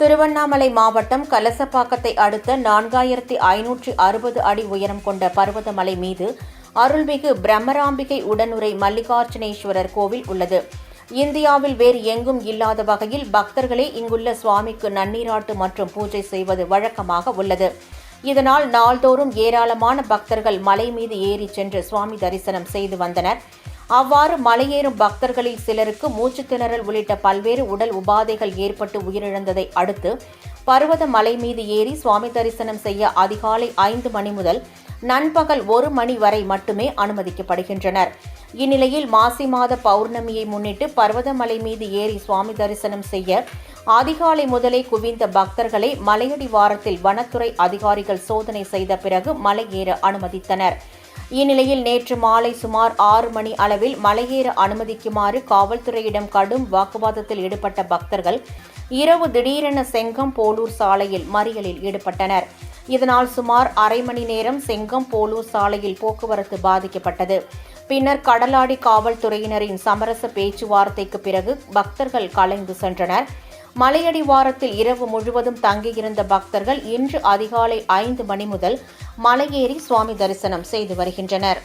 திருவண்ணாமலை மாவட்டம் கலசப்பாக்கத்தை அடுத்த 4560 அடி உயரம் கொண்ட பர்வதமலை மீது அருள்மிகு பிரம்மராம்பிகை உடனுறை மல்லிகார்ஜுனேஸ்வரர் கோவில் உள்ளது. இந்தியாவில் வேறு எங்கும் இல்லாத வகையில் பக்தர்களே இங்குள்ள சுவாமிக்கு நன்னீராட்டு மற்றும் பூஜை செய்வது வழக்கமாக உள்ளது. இதனால் நாள்தோறும் ஏராளமான பக்தர்கள் மலை மீது ஏறி சென்று சுவாமி தரிசனம் செய்து வந்தனர். அவ்வாறு மலையேறும் பக்தர்களில் சிலருக்கு மூச்சுத் திணறல் உள்ளிட்ட பல்வேறு உடல் உபாதைகள் ஏற்பட்டு உயிரிழந்ததை அடுத்து பர்வத மலை மீது ஏறி சுவாமி தரிசனம் செய்ய அதிகாலை 5 மணி முதல் நண்பகல் 1 மணி வரை மட்டுமே அனுமதிக்கப்படுகின்றனர். இந்நிலையில் மாசி மாத பௌர்ணமியை முன்னிட்டு பர்வதமலை மீது ஏறி சுவாமி தரிசனம் செய்ய அதிகாலை முதலே குவிந்த பக்தர்களை மலையடிவாரத்தில் வனத்துறை அதிகாரிகள் சோதனை செய்த பிறகு மலை ஏற அனுமதித்தனர். இந்நிலையில் நேற்று மாலை சுமார் 6 மணி அளவில் மலையேற அனுமதிக்குமாறு காவல்துறையிடம் கடும் வாக்குவாதத்தில் ஈடுபட்ட பக்தர்கள் இரவு திடீரென செங்கம் போலூர் சாலையில் மறியலில் ஈடுபட்டனர். இதனால் சுமார் அரை மணி நேரம் செங்கம் போலூர் சாலையில் போக்குவரத்து பாதிக்கப்பட்டது. பின்னர் கடலாடி காவல்துறையினரின் சமரச பேச்சுவார்த்தைக்கு பிறகு பக்தர்கள் கலைந்து சென்றனர். மலையடிவாரத்தில் இரவு முழுவதும் தங்கியிருந்த பக்தர்கள் இன்று அதிகாலை 5 மணி முதல் மலையேறி சுவாமி தரிசனம் செய்து வருகின்றனர்.